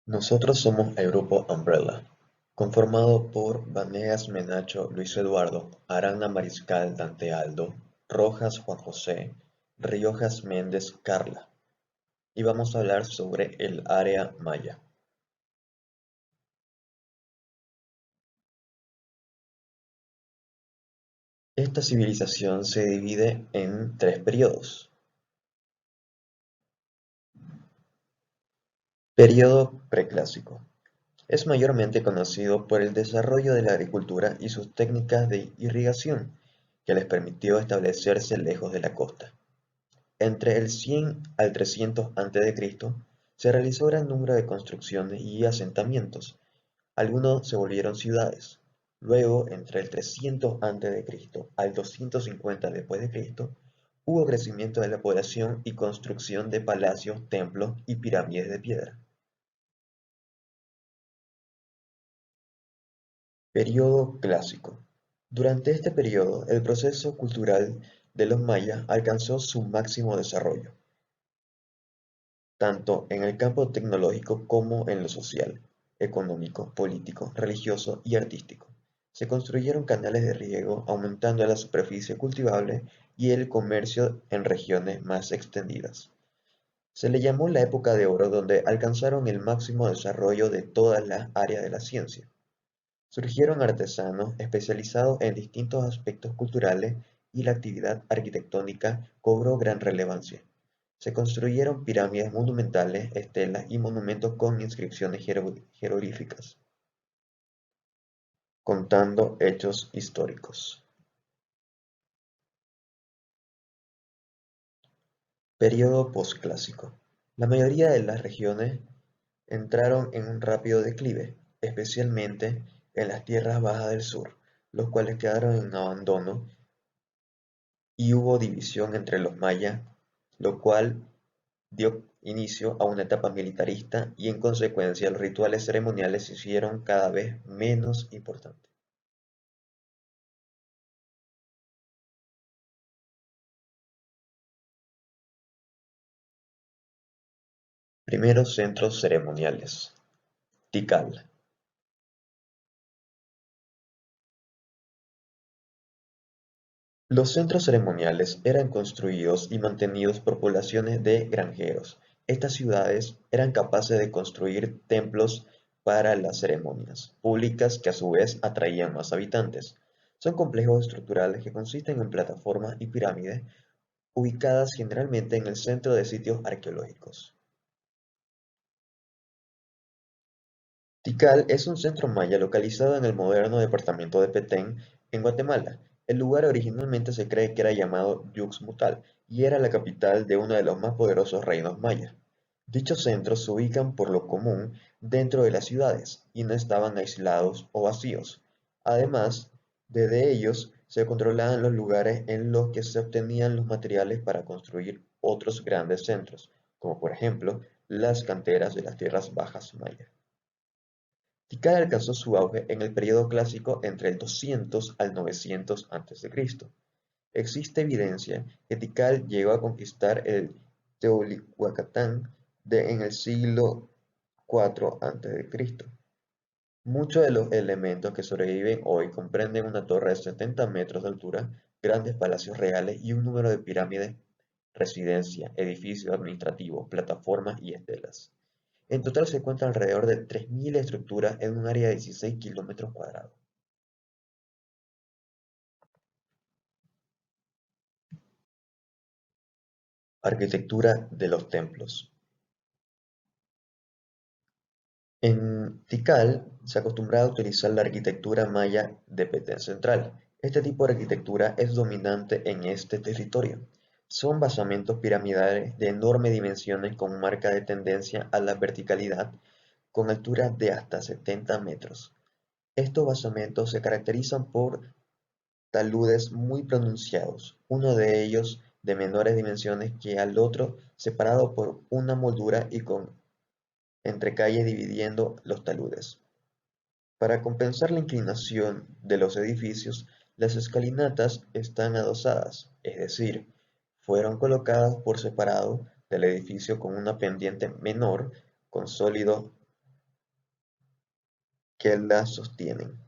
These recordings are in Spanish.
Nosotros somos el grupo Umbrella, conformado por Vanegas Menacho Luis Eduardo, Arana Mariscal Dante Aldo, Rojas Juan José, Riojas Méndez Carla, y vamos a hablar sobre el área maya. Esta civilización se divide en tres periodos. Periodo preclásico. Es mayormente conocido por el desarrollo de la agricultura y sus técnicas de irrigación, que les permitió establecerse lejos de la costa. Entre el 100 al 300 a.C. se realizó gran número de construcciones y asentamientos. Algunos se volvieron ciudades. Luego, entre el 300 a.C. al 250 después de Cristo, hubo crecimiento de la población y construcción de palacios, templos y pirámides de piedra. Período clásico. Durante este periodo, el proceso cultural de los mayas alcanzó su máximo desarrollo, tanto en el campo tecnológico como en lo social, económico, político, religioso y artístico. Se construyeron canales de riego, aumentando la superficie cultivable y el comercio en regiones más extendidas. Se le llamó la época de oro, donde alcanzaron el máximo desarrollo de todas las áreas de la ciencia. Surgieron artesanos especializados en distintos aspectos culturales y la actividad arquitectónica cobró gran relevancia. Se construyeron pirámides monumentales, estelas y monumentos con inscripciones jeroglíficas, contando hechos históricos. Período posclásico. La mayoría de las regiones entraron en un rápido declive, especialmente en las tierras bajas del sur, los cuales quedaron en abandono y hubo división entre los mayas, lo cual dio inicio a una etapa militarista y en consecuencia los rituales ceremoniales se hicieron cada vez menos importantes. Primeros centros ceremoniales. Tikal. Los centros ceremoniales eran construidos y mantenidos por poblaciones de granjeros. Estas ciudades eran capaces de construir templos para las ceremonias públicas que a su vez atraían más habitantes. Son complejos estructurales que consisten en plataformas y pirámides ubicadas generalmente en el centro de sitios arqueológicos. Tikal es un centro maya localizado en el moderno departamento de Petén, en Guatemala. El lugar originalmente se cree que era llamado Yuxmutal y era la capital de uno de los más poderosos reinos mayas. Dichos centros se ubican por lo común dentro de las ciudades y no estaban aislados o vacíos. Además, desde ellos se controlaban los lugares en los que se obtenían los materiales para construir otros grandes centros, como por ejemplo las canteras de las tierras bajas mayas. Tikal alcanzó su auge en el período clásico entre el 200 al 900 a.C. Existe evidencia que Tikal llegó a conquistar el Teotihuacán en el siglo IV a.C. Muchos de los elementos que sobreviven hoy comprenden una torre de 70 metros de altura, grandes palacios reales y un número de pirámides, residencias, edificios administrativos, plataformas y estelas. En total se cuentan alrededor de 3.000 estructuras en un área de 16 kilómetros cuadrados. Arquitectura de los templos. En Tikal se acostumbraba a utilizar la arquitectura maya de Petén Central. Este tipo de arquitectura es dominante en este territorio. Son basamentos piramidales de enormes dimensiones con marca de tendencia a la verticalidad, con alturas de hasta 70 metros. Estos basamentos se caracterizan por taludes muy pronunciados, uno de ellos de menores dimensiones que al otro, separado por una moldura y con entrecalles dividiendo los taludes. Para compensar la inclinación de los edificios, las escalinatas están adosadas, es decir, fueron colocadas por separado del edificio con una pendiente menor, con sólido que las sostienen.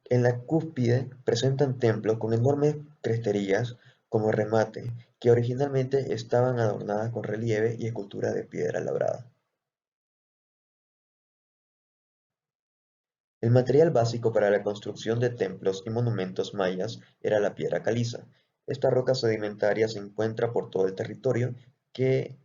En la cúspide presentan templos con enormes cresterías como remate, que originalmente estaban adornadas con relieve y escultura de piedra labrada. El material básico para la construcción de templos y monumentos mayas era la piedra caliza. Esta roca sedimentaria se encuentra por todo el territorio que,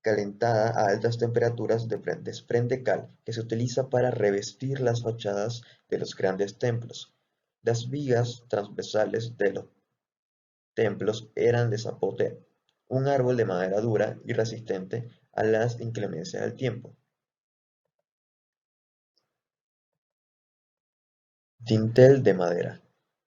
calentada a altas temperaturas, desprende cal que se utiliza para revestir las fachadas de los grandes templos. Las vigas transversales de los templos eran de zapote, un árbol de madera dura y resistente a las inclemencias del tiempo. Dintel de madera.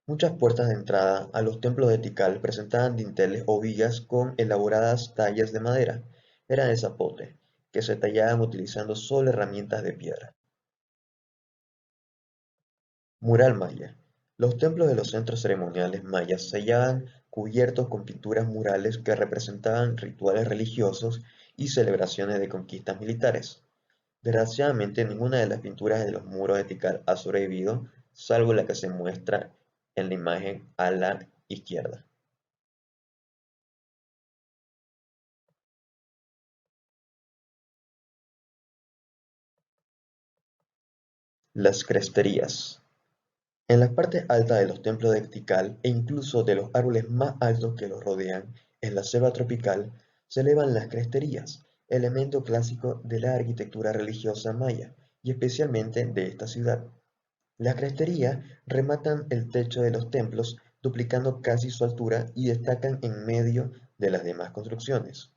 Muchas puertas de entrada a los templos de Tikal presentaban dinteles o vigas con elaboradas tallas de madera. Eran de zapote, que se tallaban utilizando solo herramientas de piedra. Mural maya. Los templos de los centros ceremoniales mayas se hallaban cubiertos con pinturas murales que representaban rituales religiosos y celebraciones de conquistas militares. Desgraciadamente, ninguna de las pinturas de los muros de Tikal ha sobrevivido, salvo la que se muestra en la imagen a la izquierda. Las cresterías. En la parte alta de los templos de Tikal e incluso de los árboles más altos que los rodean, en la selva tropical, se elevan las cresterías, elemento clásico de la arquitectura religiosa maya, y especialmente de esta ciudad. Las cresterías rematan el techo de los templos, duplicando casi su altura y destacan en medio de las demás construcciones.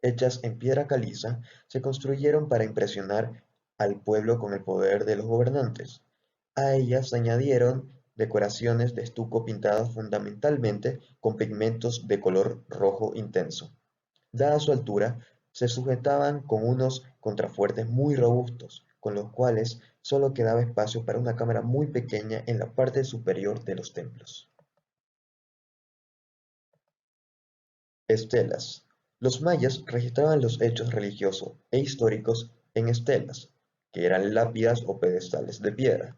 Hechas en piedra caliza, se construyeron para impresionar al pueblo con el poder de los gobernantes. A ellas se añadieron decoraciones de estuco pintadas fundamentalmente con pigmentos de color rojo intenso. Dada su altura, se sujetaban con unos contrafuertes muy robustos, con los cuales solo quedaba espacio para una cámara muy pequeña en la parte superior de los templos. Estelas. Los mayas registraban los hechos religiosos e históricos en estelas, que eran lápidas o pedestales de piedra,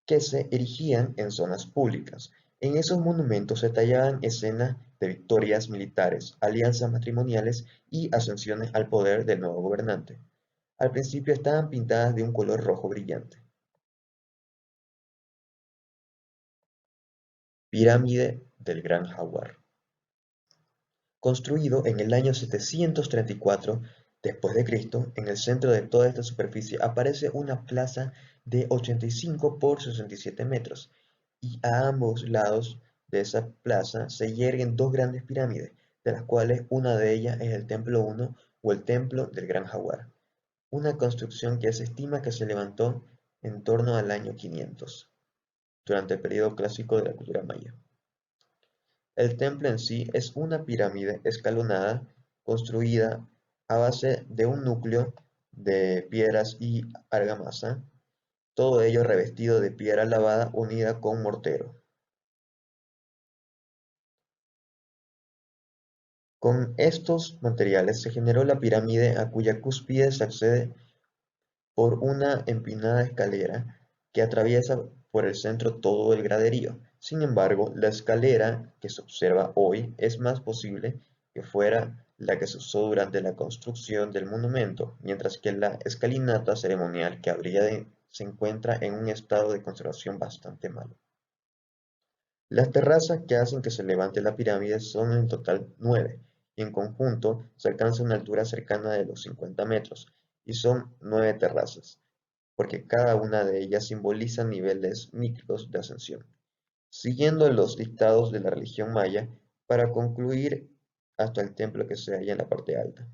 que se erigían en zonas públicas. En esos monumentos se tallaban escenas de victorias militares, alianzas matrimoniales y ascensiones al poder del nuevo gobernante. Al principio estaban pintadas de un color rojo brillante. Pirámide del Gran Jaguar. Construido en el año 734 después de Cristo, en el centro de toda esta superficie aparece una plaza de 85 por 67 metros, y a ambos lados de esa plaza se yerguen dos grandes pirámides, de las cuales una de ellas es el Templo I o el Templo del Gran Jaguar, una construcción que se estima que se levantó en torno al año 500, durante el periodo clásico de la cultura maya. El templo en sí es una pirámide escalonada construida a base de un núcleo de piedras y argamasa, todo ello revestido de piedra lavada unida con mortero. Con estos materiales se generó la pirámide a cuya cúspide se accede por una empinada escalera que atraviesa por el centro todo el graderío. Sin embargo, la escalera que se observa hoy es más posible que fuera la que se usó durante la construcción del monumento, mientras que la escalinata ceremonial se encuentra en un estado de conservación bastante malo. Las terrazas que hacen que se levante la pirámide son en total 9, y en conjunto se alcanza una altura cercana de los 50 metros, y son 9 terrazas, porque cada una de ellas simboliza niveles micros de ascensión. Siguiendo los dictados de la religión maya, para concluir hasta el templo que se halla en la parte alta.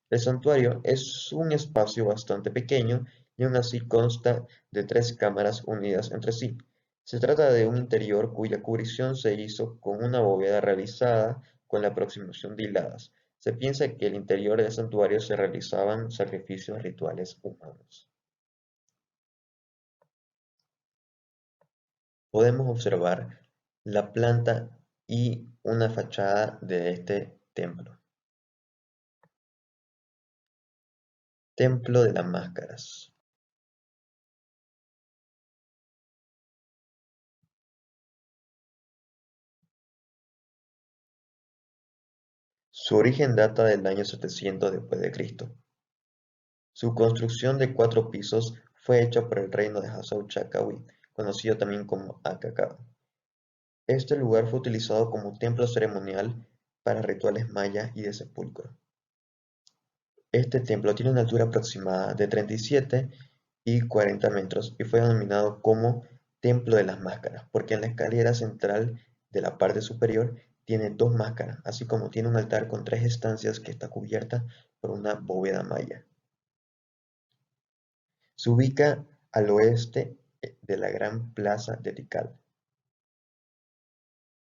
El santuario es un espacio bastante pequeño y aún así consta de tres cámaras unidas entre sí. Se trata de un interior cuya cubrición se hizo con una bóveda realizada con la aproximación de hiladas. Se piensa que en el interior del santuario se realizaban sacrificios rituales humanos. Podemos observar la planta y una fachada de este templo. Templo de las Máscaras. Su origen data del año 700 después de Cristo. Su construcción de 4 pisos fue hecha por el reino de Hassau-Chakawit, conocido también como Akakao. Este lugar fue utilizado como templo ceremonial para rituales mayas y de sepulcro. Este templo tiene una altura aproximada de 37 y 40 metros y fue denominado como Templo de las Máscaras, porque en la escalera central de la parte superior tiene 2 máscaras, así como tiene un altar con 3 estancias que está cubierta por una bóveda maya. Se ubica al oeste de la gran plaza de Tikal.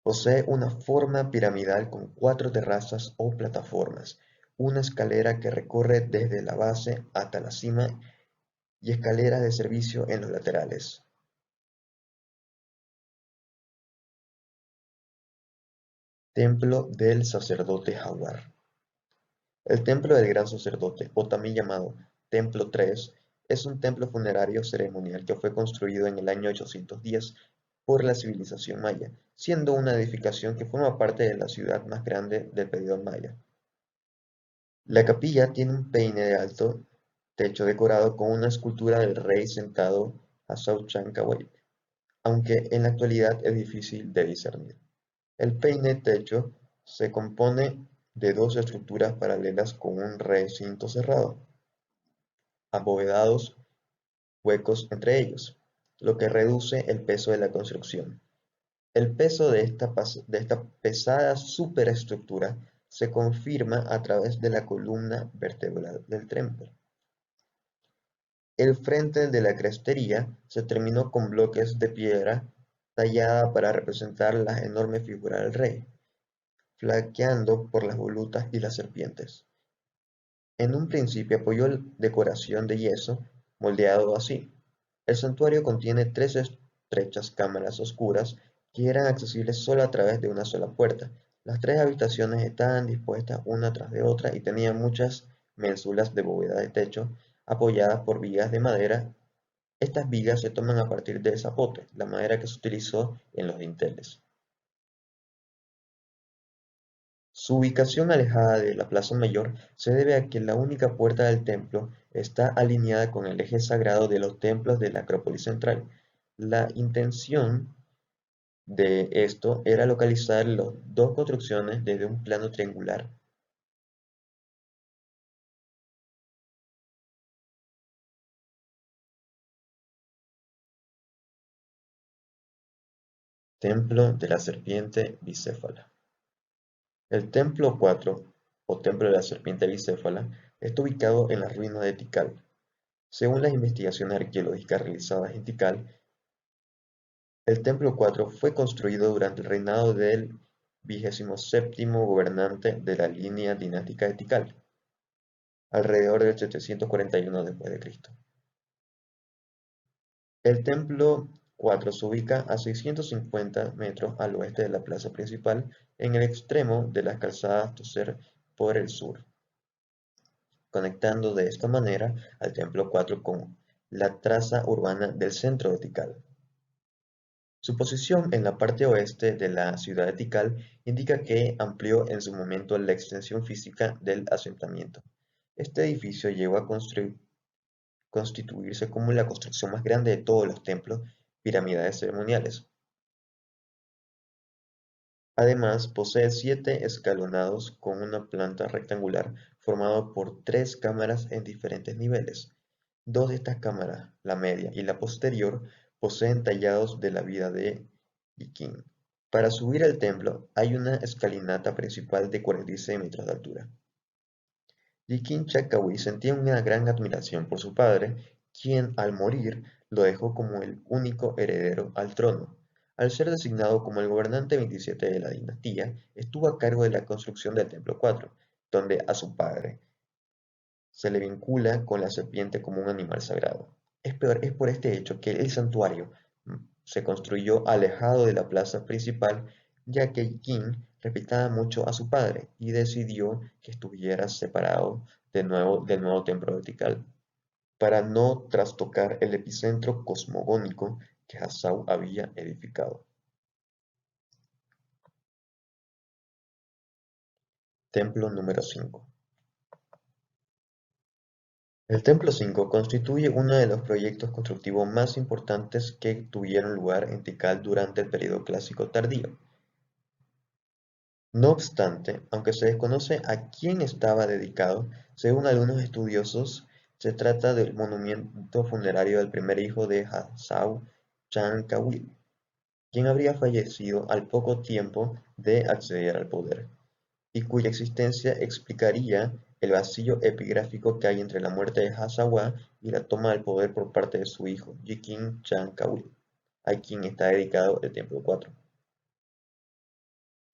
Posee una forma piramidal con 4 terrazas o plataformas, una escalera que recorre desde la base hasta la cima y escaleras de servicio en los laterales. Templo del sacerdote Jaguar. El templo del gran sacerdote, o también llamado Templo 3, es un templo funerario ceremonial que fue construido en el año 810 por la civilización maya, siendo una edificación que forma parte de la ciudad más grande del periodo maya. La capilla tiene un peine de alto techo decorado con una escultura del rey sentado a Chancaway, aunque en la actualidad es difícil de discernir. El peine techo se compone de 2 estructuras paralelas con un recinto cerrado, abovedados huecos entre ellos, lo que reduce el peso de la construcción. El peso de esta pesada superestructura se confirma a través de la columna vertebral del templo. El frente de la crestería se terminó con bloques de piedra tallada para representar la enorme figura del rey, flanqueando por las volutas y las serpientes. En un principio apoyó decoración de yeso, moldeado así. El santuario contiene 3 estrechas cámaras oscuras que eran accesibles solo a través de una sola puerta. Las 3 habitaciones estaban dispuestas una tras de otra y tenían muchas ménsulas de bóveda de techo apoyadas por vigas de madera. Estas vigas se toman a partir del zapote, la madera que se utilizó en los dinteles. Su ubicación alejada de la plaza mayor se debe a que la única puerta del templo está alineada con el eje sagrado de los templos de la Acrópolis central. La intención de esto era localizar las 2 construcciones desde un plano triangular. Templo de la serpiente bicéfala. El templo 4, o templo de la serpiente bicéfala, está ubicado en las ruinas de Tikal. Según las investigaciones arqueológicas realizadas en Tikal, el templo 4 fue construido durante el reinado del 27º gobernante de la línea dinástica de Tikal, alrededor del 741 después de Cristo. El templo 4 se ubica a 650 metros al oeste de la plaza principal, en el extremo de las calzadas Toser por el sur, conectando de esta manera al templo 4 con la traza urbana del centro de Tikal. Su posición en la parte oeste de la ciudad de Tikal indica que amplió en su momento la extensión física del asentamiento. Este edificio llegó a constituirse como la construcción más grande de todos los templos piramidales ceremoniales. Además, posee 7 escalonados con una planta rectangular formado por 3 cámaras en diferentes niveles. 2 de estas cámaras, la media y la posterior, poseen tallados de la vida de Yikin. Para subir al templo hay una escalinata principal de 46 metros de altura. Yikin Chakawi sentía una gran admiración por su padre, quien al morir lo dejó como el único heredero al trono. Al ser designado como el gobernante 27 de la dinastía, estuvo a cargo de la construcción del Templo 4, donde a su padre se le vincula con la serpiente como un animal sagrado. Es por este hecho que el santuario se construyó alejado de la plaza principal, ya que King respetaba mucho a su padre y decidió que estuviera separado del nuevo templo vertical, para no trastocar el epicentro cosmogónico que Hassau había edificado. Templo número 5. El Templo 5 constituye uno de los proyectos constructivos más importantes que tuvieron lugar en Tikal durante el período clásico tardío. No obstante, aunque se desconoce a quién estaba dedicado, según algunos estudiosos, se trata del monumento funerario del primer hijo de Hassau Chankawil, quien habría fallecido al poco tiempo de acceder al poder, y cuya existencia explicaría el vacío epigráfico que hay entre la muerte de Hasawa y la toma del poder por parte de su hijo, Yikin Chankawil, a quien está dedicado el Templo 4.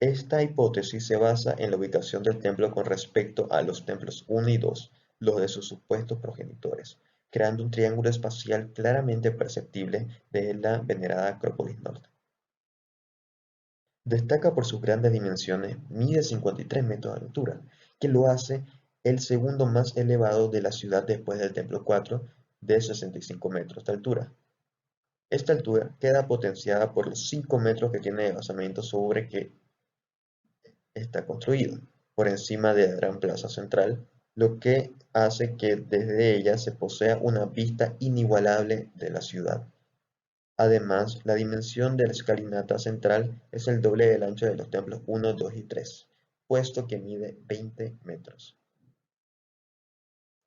Esta hipótesis se basa en la ubicación del templo con respecto a los templos 1 y 2, los de sus supuestos progenitores, creando un triángulo espacial claramente perceptible de la venerada Acrópolis Norte. Destaca por sus grandes dimensiones, mide 53 metros de altura, que lo hace el segundo más elevado de la ciudad después del Templo 4, de 65 metros de altura. Esta altura queda potenciada por los 5 metros que tiene de basamento sobre que está construido, por encima de la gran plaza central, lo que hace que desde ella se posea una vista inigualable de la ciudad. Además, la dimensión de la escalinata central es el doble del ancho de los templos 1, 2 y 3, puesto que mide 20 metros.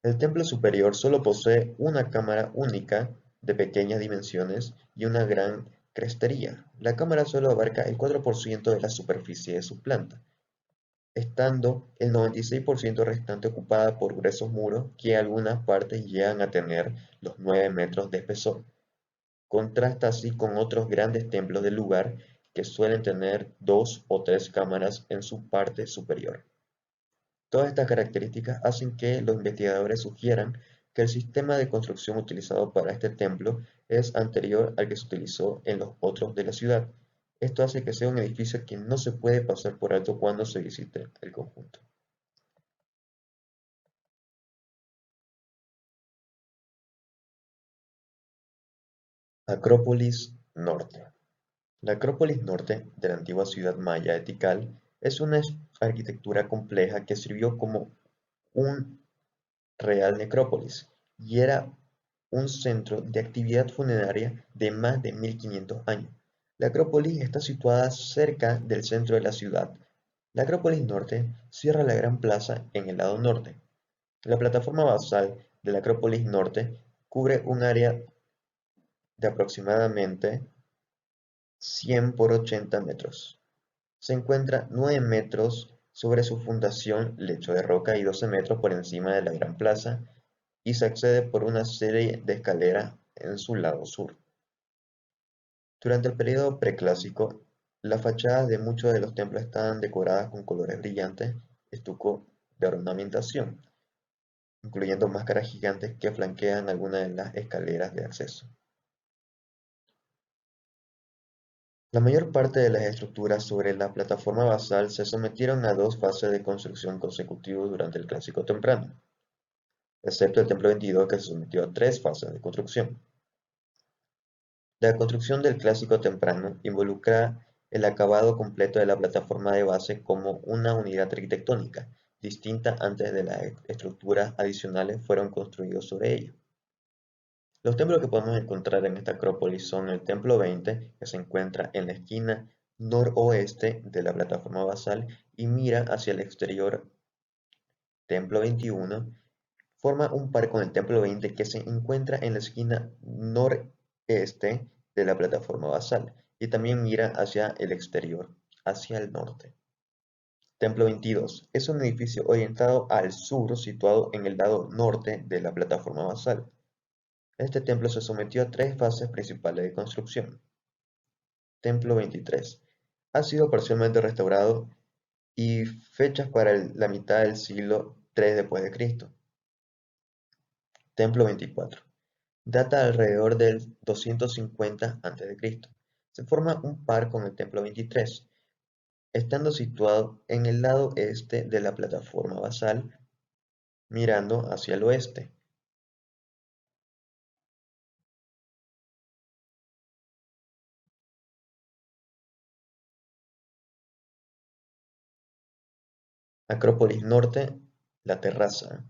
El templo superior solo posee una cámara única de pequeñas dimensiones y una gran crestería. La cámara solo abarca el 4% de la superficie de su planta, estando el 96% restante ocupada por gruesos muros que en algunas partes llegan a tener los 9 metros de espesor. Contrasta así con otros grandes templos del lugar que suelen tener 2 o 3 cámaras en su parte superior. Todas estas características hacen que los investigadores sugieran que el sistema de construcción utilizado para este templo es anterior al que se utilizó en los otros de la ciudad. Esto hace que sea un edificio que no se puede pasar por alto cuando se visite el conjunto. Acrópolis Norte. La Acrópolis Norte de la antigua ciudad maya de Tikal es una arquitectura compleja que sirvió como un real necrópolis y era un centro de actividad funeraria de más de 1500 años. La Acrópolis está situada cerca del centro de la ciudad. La Acrópolis Norte cierra la gran plaza en el lado norte. La plataforma basal de la Acrópolis Norte cubre un área de aproximadamente 100 por 80 metros. Se encuentra 9 metros sobre su fundación, lecho de roca, y 12 metros por encima de la gran plaza, y se accede por una serie de escaleras en su lado sur. Durante el período preclásico, las fachadas de muchos de los templos estaban decoradas con colores brillantes, estuco de ornamentación, incluyendo máscaras gigantes que flanquean algunas de las escaleras de acceso. La mayor parte de las estructuras sobre la plataforma basal se sometieron a 2 fases de construcción consecutivas durante el Clásico temprano, excepto el Templo 22 que se sometió a 3 fases de construcción. La construcción del Clásico temprano involucra el acabado completo de la plataforma de base como una unidad arquitectónica, distinta antes de las estructuras adicionales fueron construidos sobre ella. Los templos que podemos encontrar en esta acrópolis son el Templo 20, que se encuentra en la esquina noroeste de la plataforma basal y mira hacia el exterior. Templo 21 forma un par con el Templo 20 que se encuentra en la esquina noreste de la plataforma basal y también mira hacia el exterior, hacia el norte. Templo 22 es un edificio orientado al sur situado en el lado norte de la plataforma basal. Este templo se sometió a 3 fases principales de construcción. Templo 23 ha sido parcialmente restaurado y fechas para la mitad del siglo III después de Cristo. Templo 24 data alrededor del 250 a.C. Se forma un par con el Templo 23, estando situado en el lado este de la plataforma basal, mirando hacia el oeste. Acrópolis Norte, La Terraza.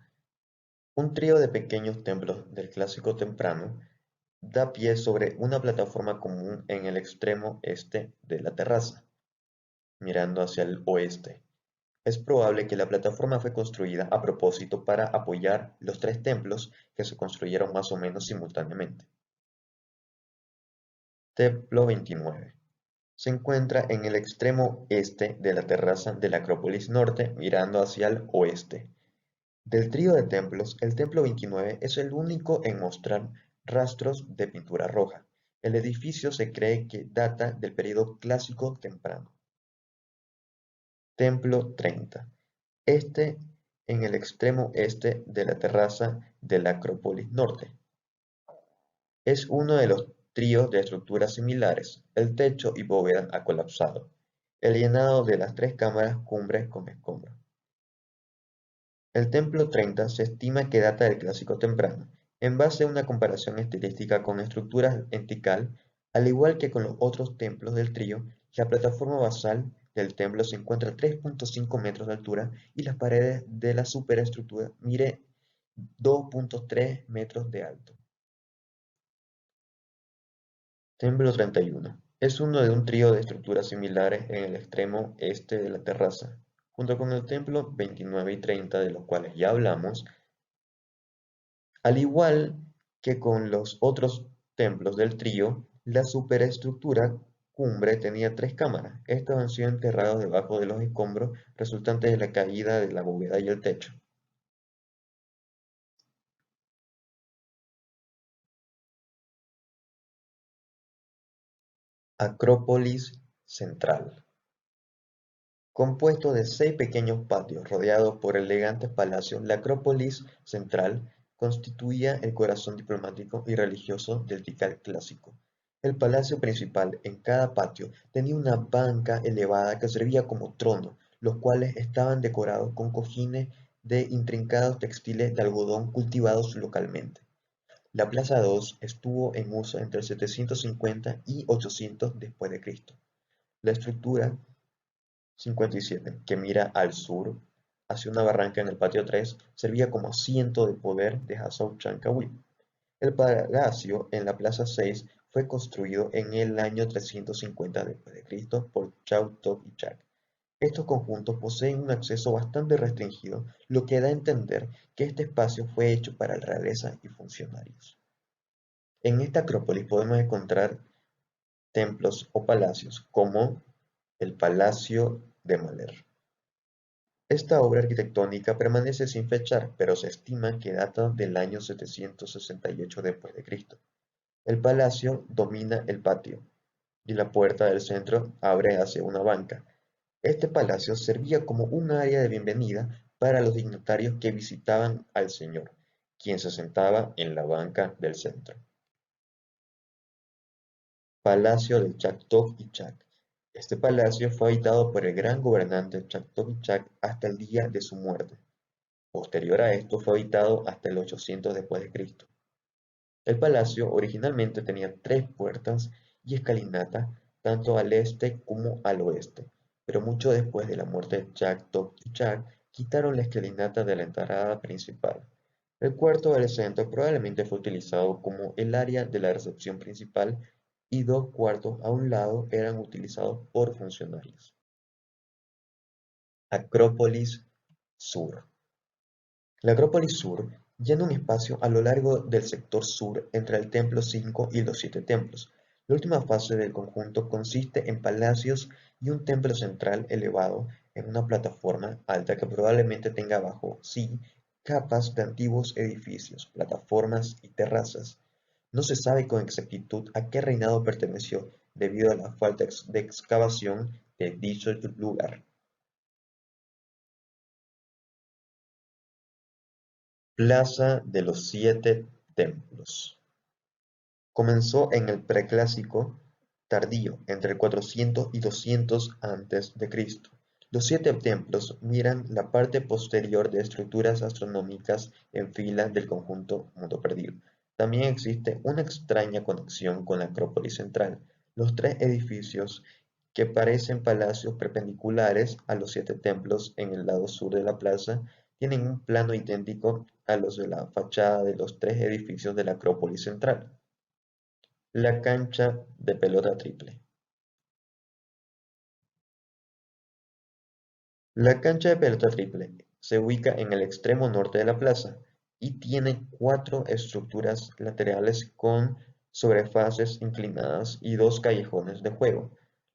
Un trío de pequeños templos del Clásico temprano da pie sobre una plataforma común en el extremo este de la terraza, mirando hacia el oeste. Es probable que la plataforma fue construida a propósito para apoyar los tres templos que se construyeron más o menos simultáneamente. Templo 29. Se encuentra en el extremo este de la terraza de la Acrópolis Norte, mirando hacia el oeste. Del trío de templos, el templo 29 es el único en mostrar rastros de pintura roja. El edificio se cree que data del período clásico temprano. Templo 30. Este en el extremo este de la terraza de la Acrópolis Norte. Es uno de los tríos de estructuras similares. El techo y bóveda ha colapsado. El llenado de las tres cámaras cumbres con escombros. El templo 30 se estima que data del Clásico temprano, en base a una comparación estilística con estructuras en Tikal, al igual que con los otros templos del trío. La plataforma basal del templo se encuentra a 3.5 metros de altura y las paredes de la superestructura mide 2.3 metros de alto. Templo 31. Es uno de un trío de estructuras similares en el extremo este de la terraza. Junto con el templo 29 y 30, de los cuales ya hablamos, al igual que con los otros templos del trío, la superestructura cumbre tenía tres cámaras. Estos han sido enterrados debajo de los escombros resultantes de la caída de la bóveda y el techo. Acrópolis Central. Compuesto de 6 pequeños patios rodeados por elegantes palacios, la Acrópolis Central constituía el corazón diplomático y religioso del Tikal clásico. El palacio principal en cada patio tenía una banca elevada que servía como trono, los cuales estaban decorados con cojines de intrincados textiles de algodón cultivados localmente. La Plaza 2 estuvo en uso entre el 750 y 800 después de Cristo. La estructura 57, que mira al sur hacia una barranca en el patio 3, servía como asiento de poder de Hassao Chankawit. El palacio en la plaza 6 fue construido en el año 350 d.C. por Chau Tok y Chak. Estos conjuntos poseen un acceso bastante restringido, lo que da a entender que este espacio fue hecho para la realeza y funcionarios. En esta acrópolis podemos encontrar templos o palacios como el Palacio de Maler. Esta obra arquitectónica permanece sin fechar, pero se estima que data del año 768 d.C. El palacio domina el patio, y la puerta del centro abre hacia una banca. Este palacio servía como un área de bienvenida para los dignatarios que visitaban al señor, quien se sentaba en la banca del centro. Palacio de Chagtov y Chak. Este palacio fue habitado por el gran gobernante Chagtov y Chak hasta el día de su muerte. Posterior a esto fue habitado hasta el 800 después de Cristo. El palacio originalmente tenía tres puertas y escalinata, tanto al este como al oeste, pero mucho después de la muerte de Chagtov y Chak, quitaron la escalinata de la entrada principal. El cuarto del centro probablemente fue utilizado como el área de la recepción principal y dos cuartos a un lado eran utilizados por funcionarios. Acrópolis Sur. La Acrópolis Sur llena un espacio a lo largo del sector sur entre el Templo 5 y los Siete Templos. La última fase del conjunto consiste en palacios y un templo central elevado en una plataforma alta que probablemente tenga bajo sí capas de antiguos edificios, plataformas y terrazas. No se sabe con exactitud a qué reinado perteneció debido a la falta de excavación de dicho lugar. Plaza de los Siete Templos. Comenzó en el Preclásico tardío, entre el 400 y 200 a.C. Los siete templos miran la parte posterior de estructuras astronómicas en fila del conjunto Mundo Perdido. También existe una extraña conexión con la Acrópolis Central. Los tres edificios que parecen palacios perpendiculares a los 7 templos en el lado sur de la plaza, tienen un plano idéntico a los de la fachada de los 3 edificios de la Acrópolis central. La cancha de pelota triple. La cancha de pelota triple se ubica en el extremo norte de la plaza y tiene 4 estructuras laterales con sobrefaces inclinadas y 2 callejones de juego,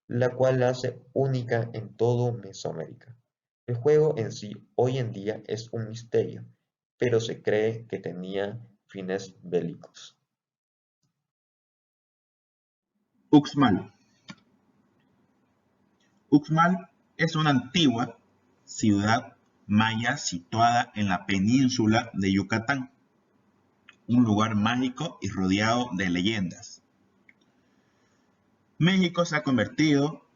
la cual la hace única en todo Mesoamérica. El juego en sí hoy en día es un misterio, pero se cree que tenía fines bélicos. Uxmal. Uxmal es una antigua ciudad maya situada en la península de Yucatán, un lugar mágico y rodeado de leyendas. México se ha convertido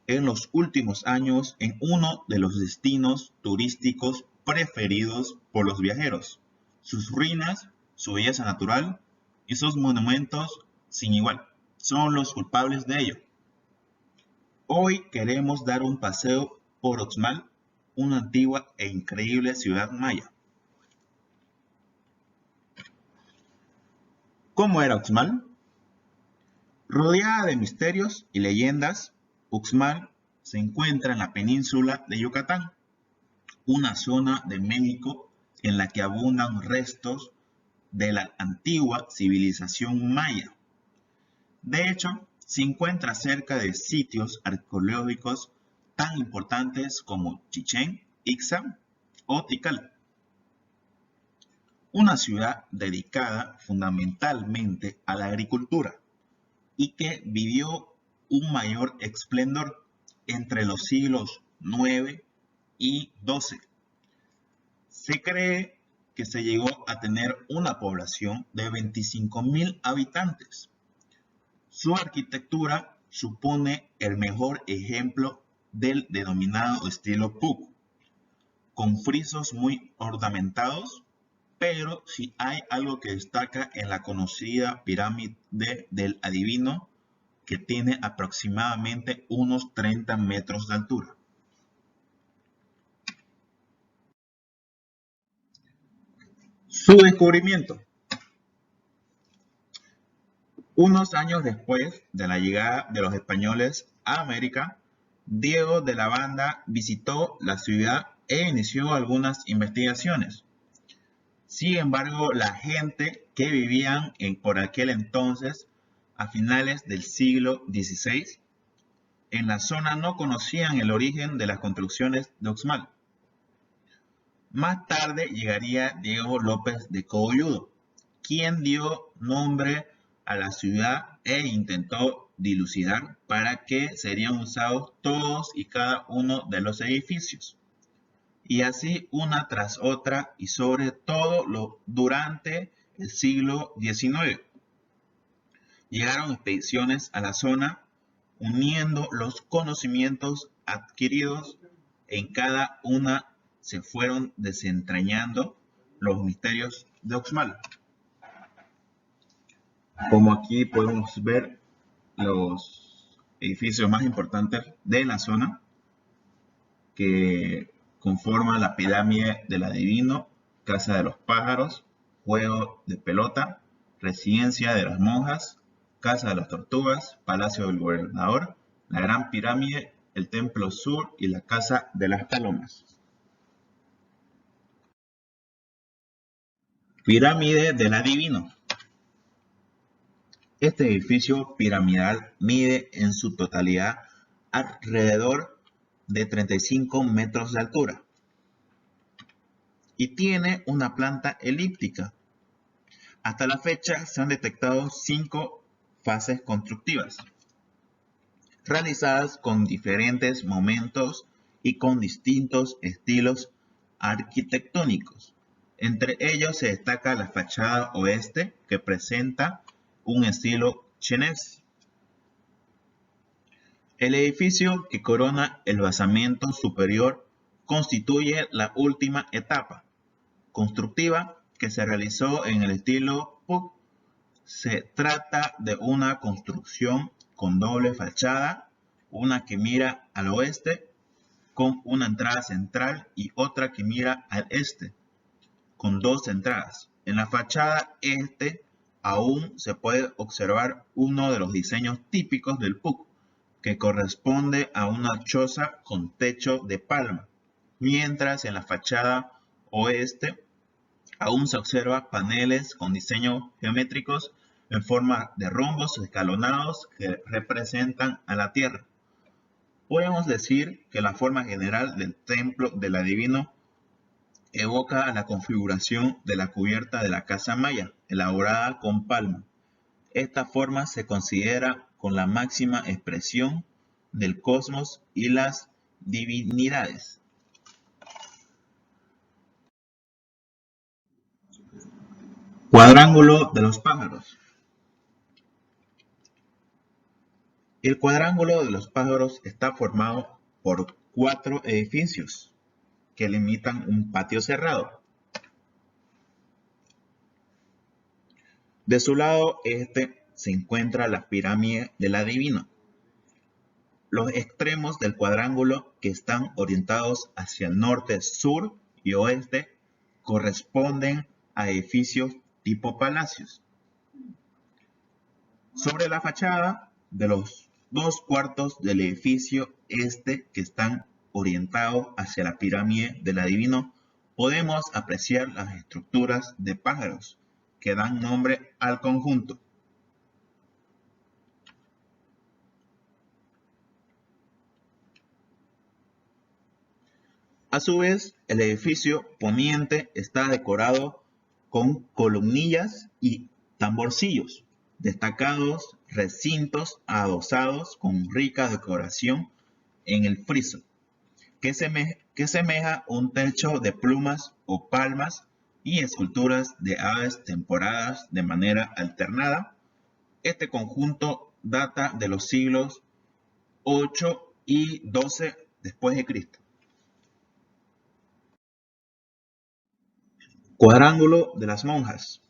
en los últimos años en uno de los destinos turísticos preferidos por los viajeros. Sus ruinas, su belleza natural y sus monumentos sin igual son los culpables de ello. Hoy queremos dar un paseo por Uxmal, una antigua e increíble ciudad maya. ¿Cómo era Uxmal? Rodeada de misterios y leyendas, Uxmal se encuentra en la península de Yucatán, una zona de México en la que abundan restos de la antigua civilización maya. De hecho, se encuentra cerca de sitios arqueológicos tan importantes como Chichén Itzá o Tikal. Una ciudad dedicada fundamentalmente a la agricultura y que vivió un mayor esplendor entre los siglos IX y XII. Se cree que se llegó a tener una población de 25.000 habitantes. Su arquitectura supone el mejor ejemplo del denominado estilo Puuc, con frisos muy ornamentados, pero si hay algo que destaca en la conocida pirámide del adivino, que tiene aproximadamente unos 30 metros de altura. Su descubrimiento. Unos años después de la llegada de los españoles a América, Diego de la Banda visitó la ciudad e inició algunas investigaciones. Sin embargo, la gente que vivían por aquel entonces, a finales del siglo XVI, en la zona no conocían el origen de las construcciones de Uxmal. Más tarde llegaría Diego López de Cogolludo, quien dio nombre a la ciudad e intentó dilucidar para qué serían usados todos y cada uno de los edificios. Y así una tras otra y sobre todo durante el siglo XIX. Llegaron expediciones a la zona uniendo los conocimientos adquiridos en cada una se fueron desentrañando los misterios de Uxmal. Como aquí podemos ver los edificios más importantes de la zona que conforman la pirámide del adivino, casa de los pájaros, juego de pelota, residencia de las monjas, casa de las tortugas, palacio del gobernador, la gran pirámide, el templo sur y la casa de las palomas. Pirámide del adivino. Este edificio piramidal mide en su totalidad alrededor de 35 metros de altura y tiene una planta elíptica. Hasta la fecha se han detectado 5 fases constructivas, realizadas con diferentes momentos y con distintos estilos arquitectónicos. Entre ellos se destaca la fachada oeste, que presenta un estilo chinés. El edificio que corona el basamento superior constituye la última etapa constructiva que se realizó en el estilo Puuc. Se trata de una construcción con doble fachada una que mira al oeste con una entrada central y otra que mira al este con dos entradas. En la fachada este aún se puede observar uno de los diseños típicos del PUC, que corresponde a una choza con techo de palma, mientras en la fachada oeste aún se observan paneles con diseños geométricos en forma de rombos escalonados que representan a la Tierra. Podemos decir que la forma general del templo del adivino evoca a la configuración de la cubierta de la casa maya, elaborada con palma. Esta forma se considera con la máxima expresión del cosmos y las divinidades. Cuadrángulo de los pájaros. El cuadrángulo de los pájaros está formado por 4 edificios que limitan un patio cerrado. De su lado este se encuentra la pirámide del adivino. Los extremos del cuadrángulo, que están orientados hacia el norte, sur y oeste, corresponden a edificios tipo palacios. Sobre la fachada de los 2/4 del edificio este, que están orientados hacia la pirámide del adivino, podemos apreciar las estructuras de pájaros que dan nombre al conjunto. A su vez, el edificio poniente está decorado con columnillas y tamborcillos, destacados recintos adosados con rica decoración en el friso, que semeja un techo de plumas o palmas y esculturas de aves temporadas de manera alternada. Este conjunto data de los siglos 8 y 12 después de Cristo. Cuadrángulo de las monjas.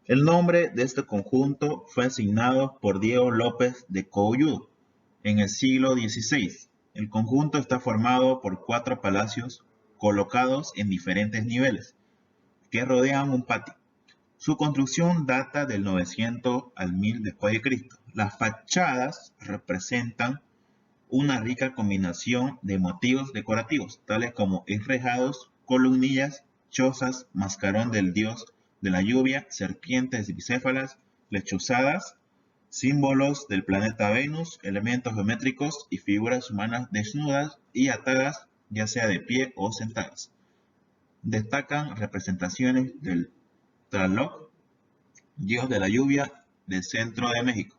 El nombre de este conjunto fue asignado por Diego López de Coulloux en el siglo XVI. El conjunto está formado por 4 palacios colocados en diferentes niveles que rodean un patio. Su construcción data del 900 al 1000 después de Cristo. Las fachadas representan una rica combinación de motivos decorativos, tales como enrejados, columnillas, chozas, mascarón del dios de la lluvia, serpientes bicéfalas, lechuzadas, símbolos del planeta Venus, elementos geométricos y figuras humanas desnudas y atadas, ya sea de pie o sentadas. Destacan representaciones del Tlaloc, dios de la lluvia del centro de México.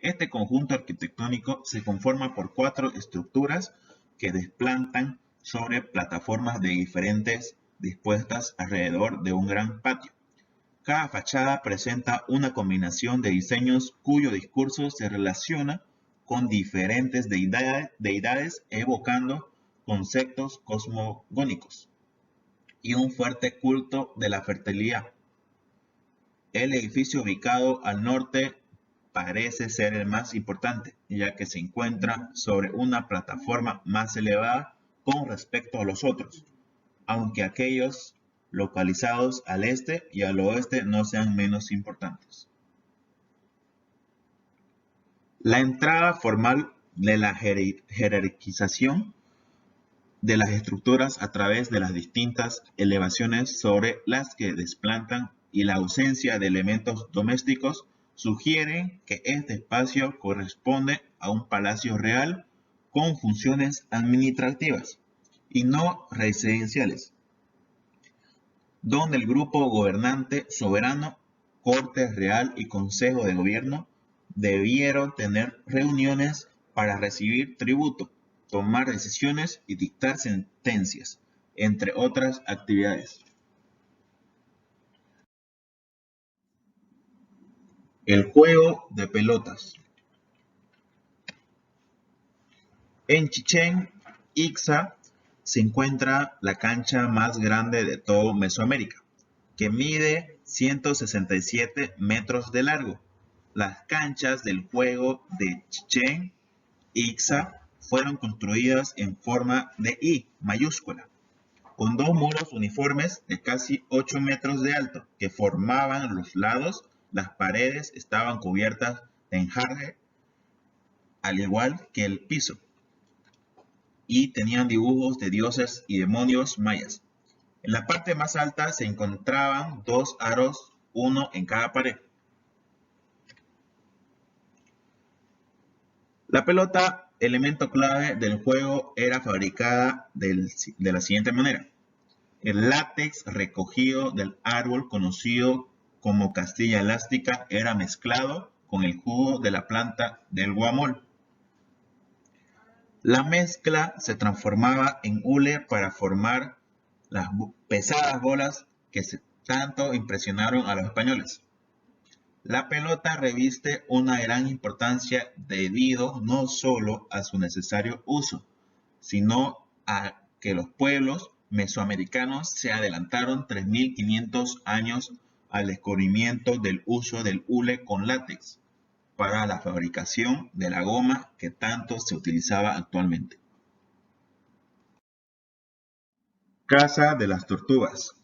Este conjunto arquitectónico se conforma por 4 estructuras que desplantan sobre plataformas de diferentes dispuestas alrededor de un gran patio. Cada fachada presenta una combinación de diseños cuyo discurso se relaciona con diferentes deidades evocando conceptos cosmogónicos y un fuerte culto de la fertilidad. El edificio ubicado al norte parece ser el más importante, ya que se encuentra sobre una plataforma más elevada con respecto a los otros, aunque aquellos localizados al este y al oeste no sean menos importantes. La entrada formal de la jerarquización de las estructuras a través de las distintas elevaciones sobre las que desplantan y la ausencia de elementos domésticos sugieren que este espacio corresponde a un palacio real con funciones administrativas y no residenciales, donde el grupo gobernante soberano, corte real y consejo de gobierno debieron tener reuniones para recibir tributo, tomar decisiones y dictar sentencias, entre otras actividades. El juego de pelotas. En Chichén Itzá se encuentra la cancha más grande de todo Mesoamérica, que mide 167 metros de largo Las canchas del juego de Chichén Itzá fueron construidas en forma de I mayúscula, con dos muros uniformes de casi 8 metros de alto que formaban los lados. Las paredes estaban cubiertas de enjarre, al igual que el piso, y tenían dibujos de dioses y demonios mayas. En la parte más alta se encontraban dos aros, uno en cada pared. La pelota, elemento clave del juego, era fabricada de la siguiente manera. El látex recogido del árbol conocido como castilla elástica era mezclado con el jugo de la planta del guamol. La mezcla se transformaba en hule para formar las pesadas bolas que tanto impresionaron a los españoles. La pelota reviste una gran importancia debido no solo a su necesario uso, sino a que los pueblos mesoamericanos se adelantaron 3.500 años al descubrimiento del uso del hule con látex para la fabricación de la goma que tanto se utilizaba actualmente. Casa de las Tortugas.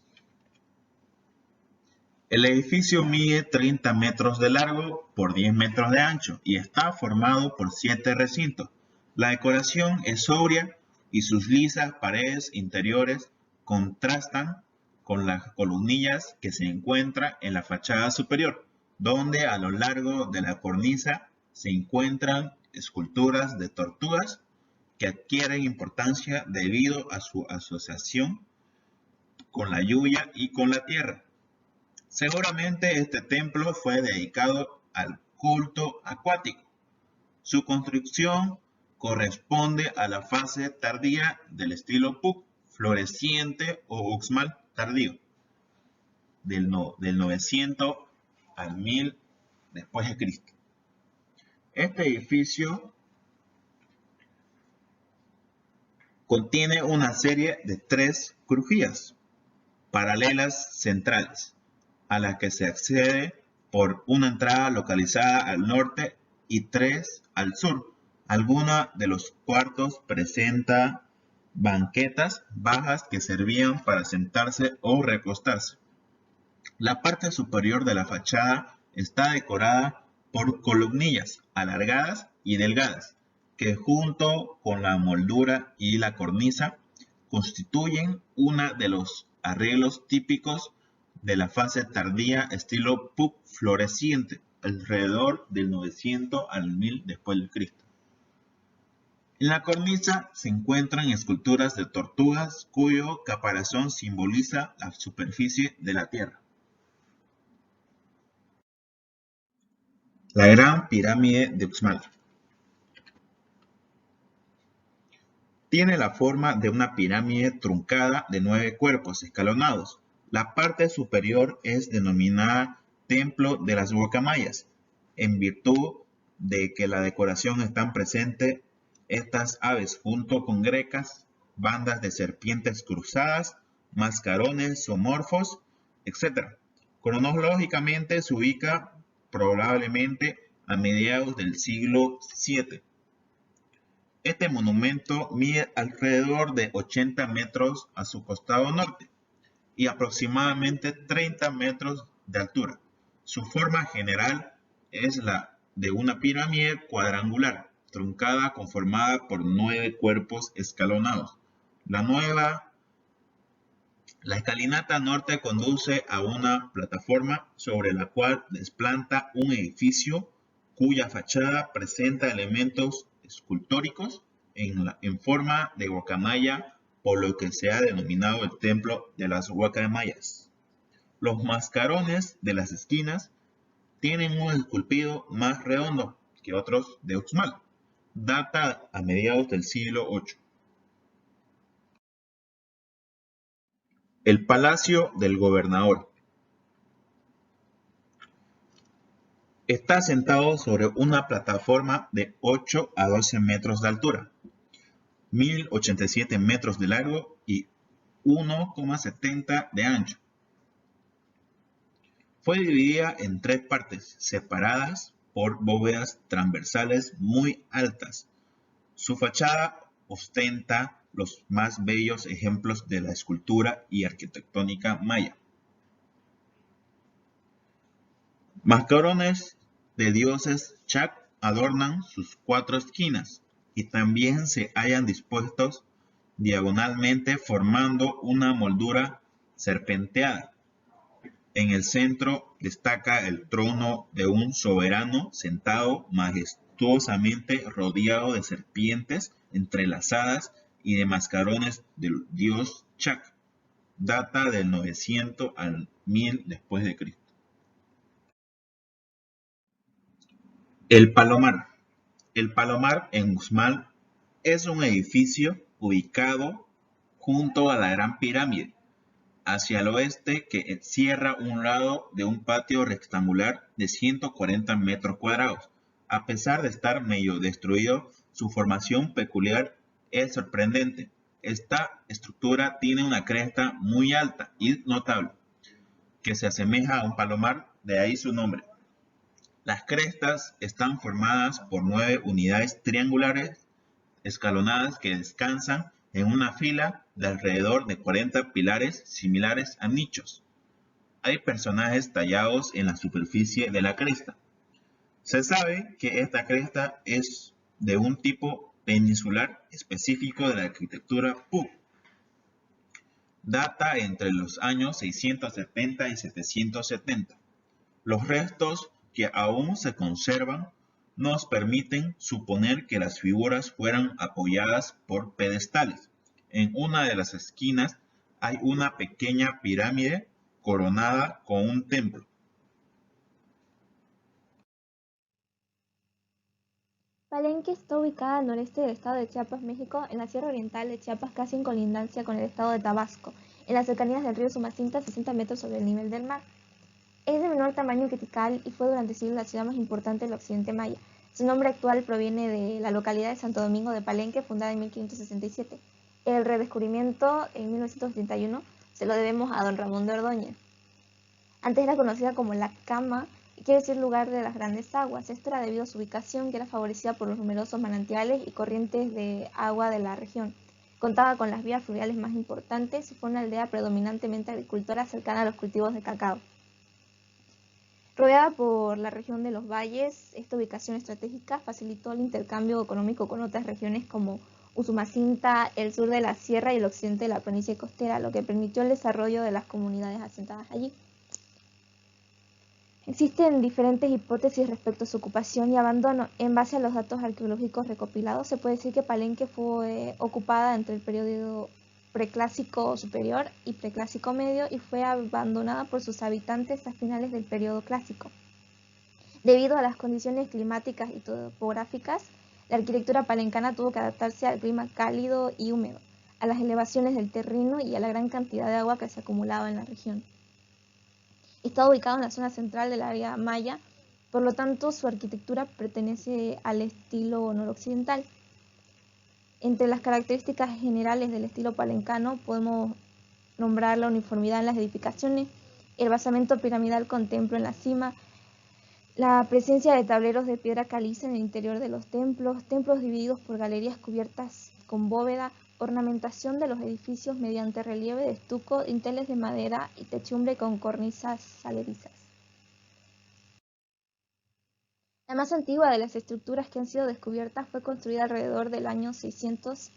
El edificio mide 30 metros de largo por 10 metros de ancho y está formado por 7 recintos. La decoración es sobria y sus lisas paredes interiores contrastan con las columnillas que se encuentran en la fachada superior, donde a lo largo de la cornisa se encuentran esculturas de tortugas que adquieren importancia debido a su asociación con la lluvia y con la tierra. Seguramente este templo fue dedicado al culto acuático. Su construcción corresponde a la fase tardía del estilo Puc, floreciente o uxmal tardío, del 900 al 1000 después de Cristo. Este edificio contiene una serie de 3 crujías paralelas centrales, a las que se accede por una entrada localizada al norte y 3 al sur. Algunos de los cuartos presenta banquetas bajas que servían para sentarse o recostarse. La parte superior de la fachada está decorada por columnillas alargadas y delgadas, que junto con la moldura y la cornisa constituyen uno de los arreglos típicos de la fase tardía estilo Puc floreciente, alrededor del 900 al 1000 después de Cristo. En la cornisa se encuentran esculturas de tortugas cuyo caparazón simboliza la superficie de la tierra. La Gran Pirámide de Uxmal tiene la forma de una pirámide truncada de 9 cuerpos escalonados. La parte superior es denominada Templo de las Guacamayas, en virtud de que la decoración están presentes estas aves junto con grecas, bandas de serpientes cruzadas, mascarones zoomorfos, etc. Cronológicamente se ubica probablemente a mediados del siglo VII. Este monumento mide alrededor de 80 metros a su costado norte y aproximadamente 30 metros de altura. Su forma general es la de una pirámide cuadrangular, truncada conformada por 9 cuerpos escalonados. La escalinata norte conduce a una plataforma sobre la cual desplanta un edificio cuya fachada presenta elementos escultóricos en forma de guacamaya, por lo que se ha denominado el Templo de las Guacamayas. Los mascarones de las esquinas tienen un esculpido más redondo que otros de Uxmal. Data a mediados del siglo VIII. El Palacio del Gobernador está asentado sobre una plataforma de 8 a 12 metros de altura, 1087 metros de largo y 1,70 de ancho. Fue dividida en 3 partes separadas por bóvedas transversales muy altas. Su fachada ostenta los más bellos ejemplos de la escultura y arquitectónica maya. Mascarones de dioses Chac adornan sus cuatro esquinas y también se hallan dispuestos diagonalmente formando una moldura serpenteada. En el centro destaca el trono de un soberano sentado majestuosamente rodeado de serpientes entrelazadas y de mascarones del dios Chac. Data del 900 al 1000 después de Cristo. El Palomar. El Palomar en Uxmal es un edificio ubicado junto a la Gran Pirámide, hacia el oeste, que encierra un lado de un patio rectangular de 140 metros cuadrados. A pesar de estar medio destruido, su formación peculiar es sorprendente. Esta estructura tiene una cresta muy alta y notable, que se asemeja a un palomar, de ahí su nombre. Las crestas están formadas por 9 unidades triangulares escalonadas que descansan en una fila de alrededor de 40 pilares similares a nichos. Hay personajes tallados en la superficie de la cresta. Se sabe que esta cresta es de un tipo peninsular específico de la arquitectura Pug. Data entre los años 670 y 770. Los restos que aún se conservan nos permiten suponer que las figuras fueran apoyadas por pedestales. En una de las esquinas hay una pequeña pirámide coronada con un templo. Palenque está ubicada al noreste del estado de Chiapas, México, en la sierra oriental de Chiapas, casi en colindancia con el estado de Tabasco, en las cercanías del río Sumacinta, 60 metros sobre el nivel del mar. Es de menor tamaño que Tikal y fue durante siglos la ciudad más importante del occidente maya. Su nombre actual proviene de la localidad de Santo Domingo de Palenque, fundada en 1567. El redescubrimiento en 1971 se lo debemos a don Ramón de Ordóñez. Antes era conocida como La Cama, y quiere decir lugar de las grandes aguas. Esto era debido a su ubicación, que era favorecida por los numerosos manantiales y corrientes de agua de la región. Contaba con las vías fluviales más importantes y fue una aldea predominantemente agricultora cercana a los cultivos de cacao. Rodeada por la región de los valles, esta ubicación estratégica facilitó el intercambio económico con otras regiones como Usumacinta, el sur de la sierra y el occidente de la planicie costera, lo que permitió el desarrollo de las comunidades asentadas allí. Existen diferentes hipótesis respecto a su ocupación y abandono. En base a los datos arqueológicos recopilados, se puede decir que Palenque fue ocupada entre el periodo preclásico superior y preclásico medio y fue abandonada por sus habitantes a finales del periodo clásico. Debido a las condiciones climáticas y topográficas, la arquitectura palencana tuvo que adaptarse al clima cálido y húmedo, a las elevaciones del terreno y a la gran cantidad de agua que se acumulaba en la región. Está ubicado en la zona central del área maya, por lo tanto su arquitectura pertenece al estilo noroccidental. Entre las características generales del estilo palencano podemos nombrar la uniformidad en las edificaciones, el basamento piramidal con templo en la cima, la presencia de tableros de piedra caliza en el interior de los templos, templos divididos por galerías cubiertas con bóveda, ornamentación de los edificios mediante relieve de estuco, dinteles de madera y techumbre con cornisas saledizas. La más antigua de las estructuras que han sido descubiertas fue construida alrededor del año 600.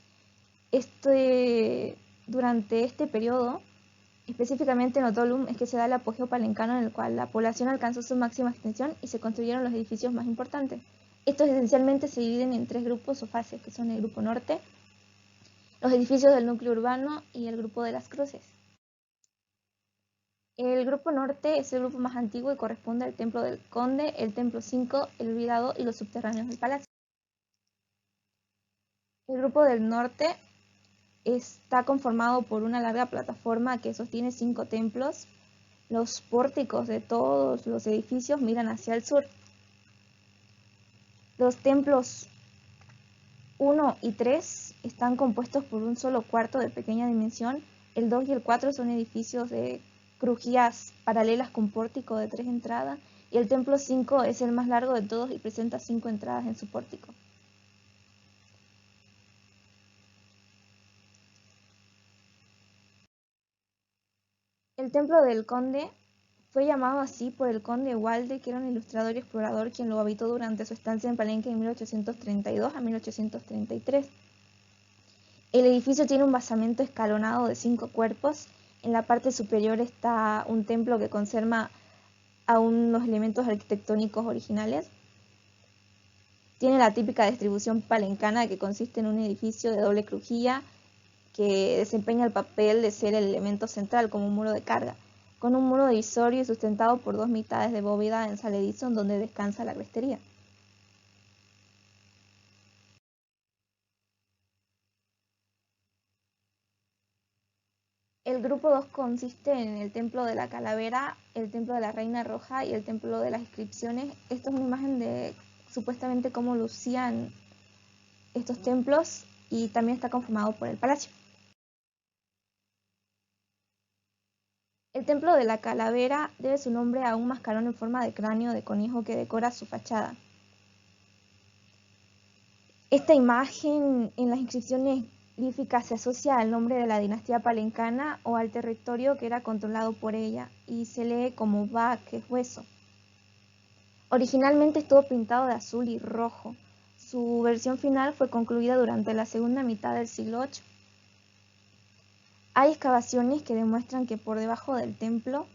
Durante este periodo, específicamente en Ottolum, es que se da el apogeo palencano en el cual la población alcanzó su máxima extensión y se construyeron los edificios más importantes. Estos esencialmente se dividen en 3 grupos o fases, que son el grupo norte, los edificios del núcleo urbano y el grupo de las cruces. El grupo norte es el grupo más antiguo y corresponde al templo del conde, el templo 5, el olvidado y los subterráneos del palacio. El grupo del norte está conformado por una larga plataforma que sostiene 5 templos. Los pórticos de todos los edificios miran hacia el sur. Los templos 1 y 3 están compuestos por un solo cuarto de pequeña dimensión. El 2 y el 4 son edificios de crujías paralelas con pórtico de 3 entradas. y el templo 5 es el más largo de todos y presenta 5 entradas en su pórtico. El templo del Conde fue llamado así por el conde Walde, que era un ilustrador y explorador quien lo habitó durante su estancia en Palenque en 1832 a 1833. El edificio tiene un basamento escalonado de 5 cuerpos. En la parte superior está un templo que conserva aún los elementos arquitectónicos originales. Tiene la típica distribución palencana, que consiste en un edificio de doble crujía que desempeña el papel de ser el elemento central como un muro de carga, con un muro divisorio y sustentado por 2 mitades de bóveda en saledizo en donde descansa la crestería. El grupo 2 consiste en el templo de la calavera, el templo de la reina roja y el templo de las inscripciones. Esto es una imagen de supuestamente cómo lucían estos templos, y también está conformado por el palacio. El templo de la calavera debe su nombre a un mascarón en forma de cráneo de conejo que decora su fachada. Esta imagen en las inscripciones glíficas se asocia al nombre de la dinastía palencana o al territorio que era controlado por ella, y se lee como Ba, que es hueso. Originalmente estuvo pintado de azul y rojo. Su versión final fue concluida durante la segunda mitad del siglo VIII. Hay excavaciones que demuestran que por debajo del templo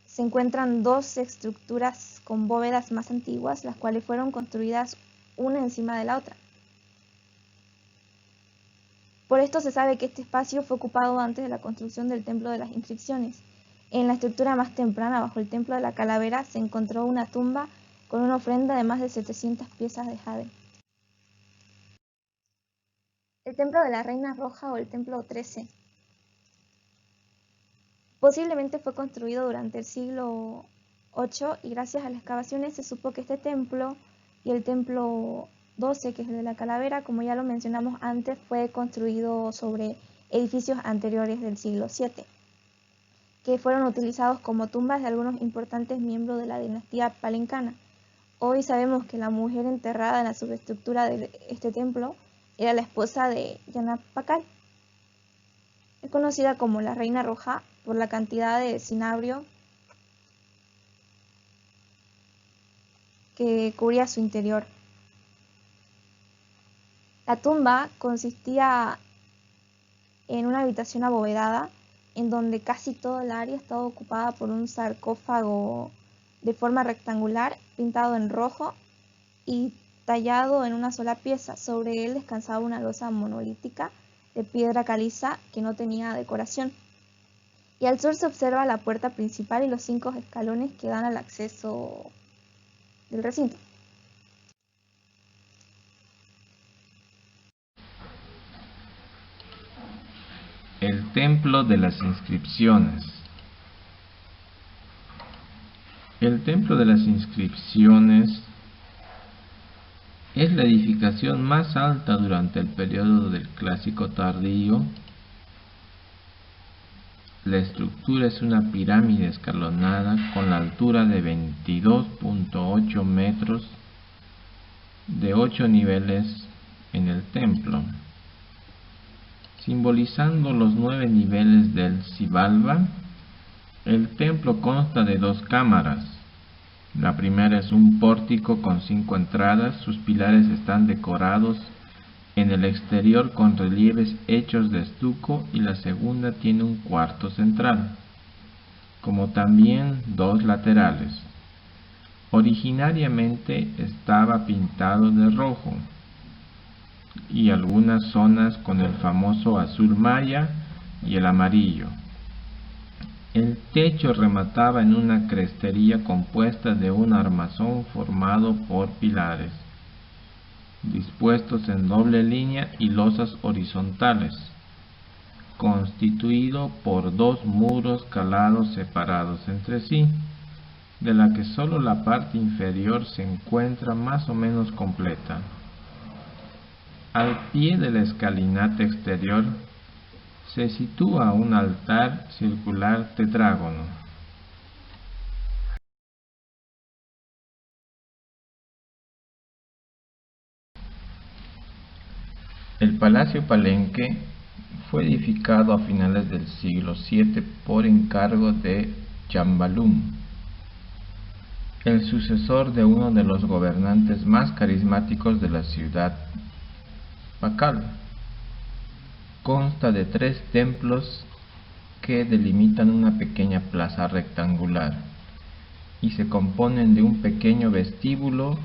se encuentran 2 estructuras con bóvedas más antiguas, las cuales fueron construidas una encima de la otra. Por esto se sabe que este espacio fue ocupado antes de la construcción del templo de las inscripciones. En la estructura más temprana, bajo el templo de la calavera, se encontró una tumba con una ofrenda de más de 700 piezas de jade. El templo de la reina roja o el templo 13 posiblemente fue construido durante el siglo VIII, y gracias a las excavaciones se supo que este templo y el templo 12, que es el de la calavera, como ya lo mencionamos antes, fue construido sobre edificios anteriores del siglo VII, que fueron utilizados como tumbas de algunos importantes miembros de la dinastía palencana. Hoy sabemos que la mujer enterrada en la subestructura de este templo era la esposa de Yanab Pakal. Es conocida como la Reina Roja por la cantidad de cinabrio que cubría su interior. La tumba consistía en una habitación abovedada, en donde casi toda el área estaba ocupada por un sarcófago de forma rectangular, pintado en rojo y tallado en una sola pieza. Sobre él descansaba una losa monolítica de piedra caliza que no tenía decoración. Y al sur se observa la puerta principal y los 5 escalones que dan al acceso del recinto. El templo de las inscripciones. El templo de las inscripciones es la edificación más alta durante el periodo del Clásico tardío. La estructura es una pirámide escalonada con la altura de 22.8 metros, de 8 niveles en el templo, simbolizando los 9 niveles del Xibalbá. El templo consta de 2 cámaras. La primera es un pórtico con 5 entradas. Sus pilares están decorados en el exterior con relieves hechos de estuco, y la segunda tiene un cuarto central, como también 2 laterales. Originariamente estaba pintado de rojo, y algunas zonas con el famoso azul maya y el amarillo. El techo remataba en una crestería compuesta de un armazón formado por pilares dispuestos en doble línea y losas horizontales, constituido por 2 muros calados separados entre sí, de la que solo la parte inferior se encuentra más o menos completa. Al pie de la escalinata exterior se sitúa un altar circular tetrágono. El Palacio Palenque fue edificado a finales del siglo VII por encargo de Jambalum, el sucesor de uno de los gobernantes más carismáticos de la ciudad, Pakal. Consta de 3 templos que delimitan una pequeña plaza rectangular y se componen de un pequeño vestíbulo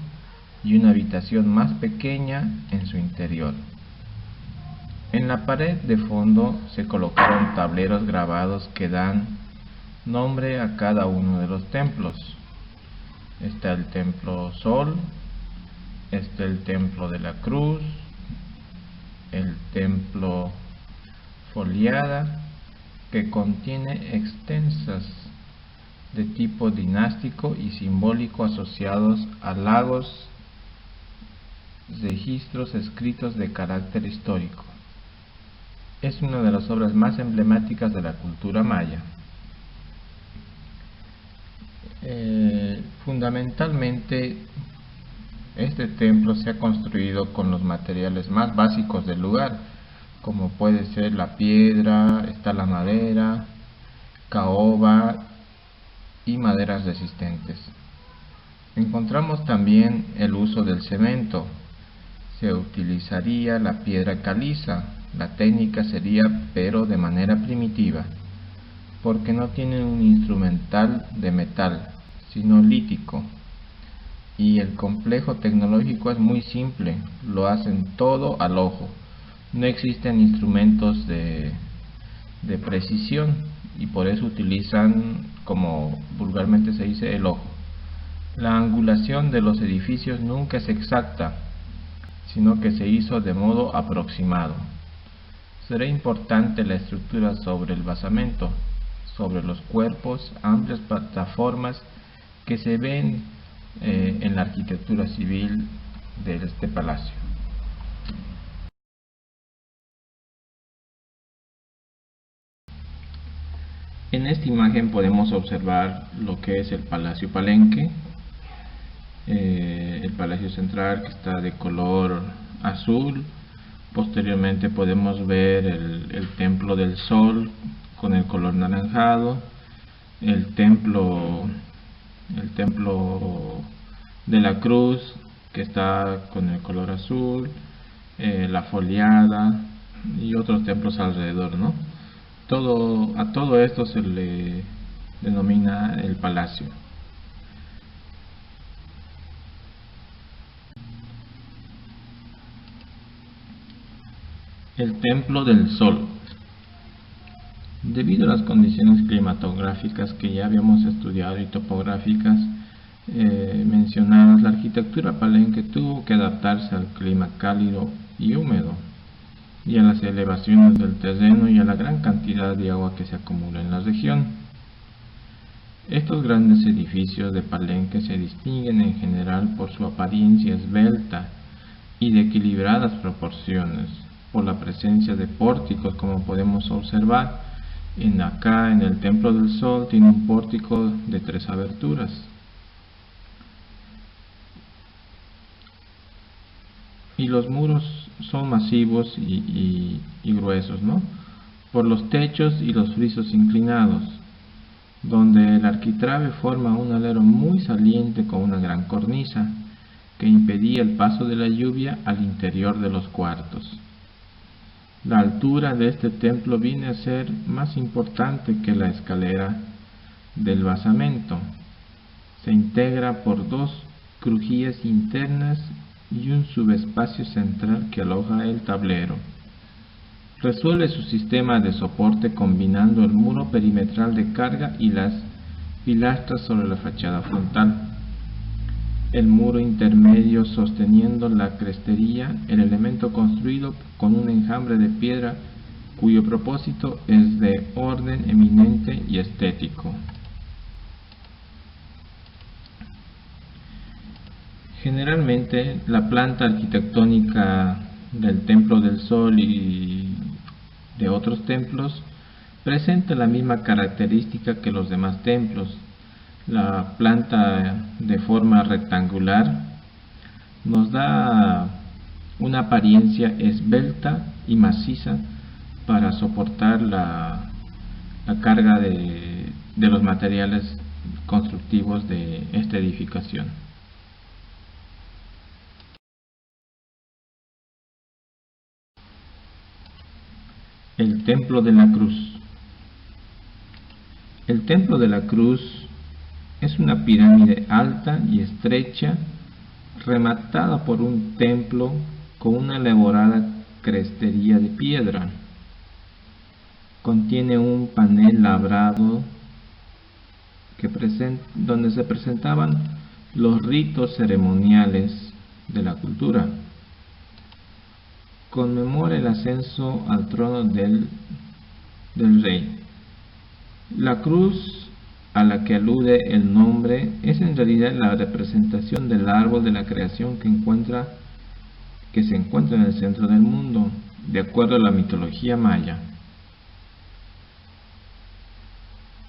y una habitación más pequeña en su interior. En la pared de fondo se colocaron tableros grabados que dan nombre a cada uno de los templos. Está el Templo Sol, está el Templo de la Cruz, el Templo Foliada, que contiene extensas de tipo dinástico y simbólico asociados a lagos, registros escritos de carácter histórico. Es una de las obras más emblemáticas de la cultura maya. Fundamentalmente, este templo se ha construido con los materiales más básicos del lugar, como puede ser la piedra, está la madera, caoba y maderas resistentes. Encontramos también el uso del cemento. Se utilizaría la piedra caliza. La técnica sería, pero de manera primitiva, porque no tienen un instrumental de metal, sino lítico. Y el complejo tecnológico es muy simple, lo hacen todo al ojo. No existen instrumentos de precisión y por eso utilizan, como vulgarmente se dice, el ojo. La angulación de los edificios nunca es exacta, sino que se hizo de modo aproximado. Será importante la estructura sobre el basamento, sobre los cuerpos, amplias plataformas que se ven en la arquitectura civil de este palacio. En esta imagen podemos observar lo que es el Palacio Palenque, el Palacio Central, que está de color azul. Posteriormente podemos ver el Templo del Sol con el color naranjado, el templo de la Cruz, que está con el color azul, la Foliada y otros templos alrededor, ¿no? A todo esto se le denomina el palacio. El Templo del Sol. Debido a las condiciones climatográficas que ya habíamos estudiado y topográficas mencionadas, la arquitectura palenque tuvo que adaptarse al clima cálido y húmedo, y a las elevaciones del terreno y a la gran cantidad de agua que se acumula en la región. Estos grandes edificios de Palenque se distinguen en general por su apariencia esbelta y de equilibradas proporciones, por la presencia de pórticos, como podemos observar. Acá en el Templo del Sol tiene un pórtico de 3 aberturas. Y los muros son masivos y gruesos, ¿no? Por los techos y los frisos inclinados, donde el arquitrabe forma un alero muy saliente con una gran cornisa que impedía el paso de la lluvia al interior de los cuartos. La altura de este templo viene a ser más importante que la escalera del basamento. Se integra por 2 crujías internas y un subespacio central que aloja el tablero. Resuelve su sistema de soporte combinando el muro perimetral de carga y las pilastras sobre la fachada frontal. El muro intermedio sosteniendo la crestería, el elemento construido con un enjambre de piedra cuyo propósito es de orden eminente y estético. Generalmente la planta arquitectónica del Templo del Sol y de otros templos presenta la misma característica que los demás templos. La planta de forma rectangular nos da una apariencia esbelta y maciza para soportar la carga de los materiales constructivos de esta edificación. El Templo de la Cruz. El Templo de la Cruz es una pirámide alta y estrecha rematada por un templo con una elaborada crestería de piedra. Contiene un panel labrado donde se presentaban los ritos ceremoniales de la cultura. Conmemora el ascenso al trono del rey. La cruz a la que alude el nombre es en realidad la representación del árbol de la creación que se encuentra en el centro del mundo, de acuerdo a la mitología maya.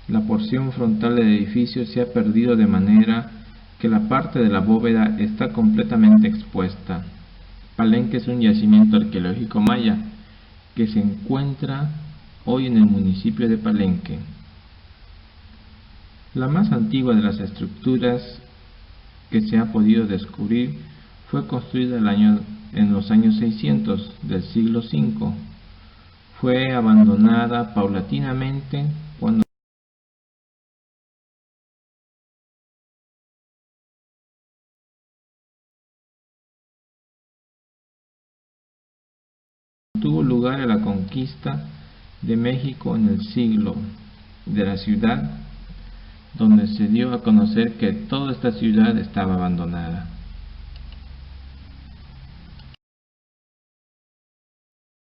La porción frontal del edificio se ha perdido de manera que la parte de la bóveda está completamente expuesta. Palenque es un yacimiento arqueológico maya que se encuentra hoy en el municipio de Palenque. La más antigua de las estructuras que se ha podido descubrir fue construida en los años 600 del siglo V. Fue abandonada paulatinamente cuando tuvo lugar la conquista de México en el siglo de la ciudad, donde se dio a conocer que toda esta ciudad estaba abandonada.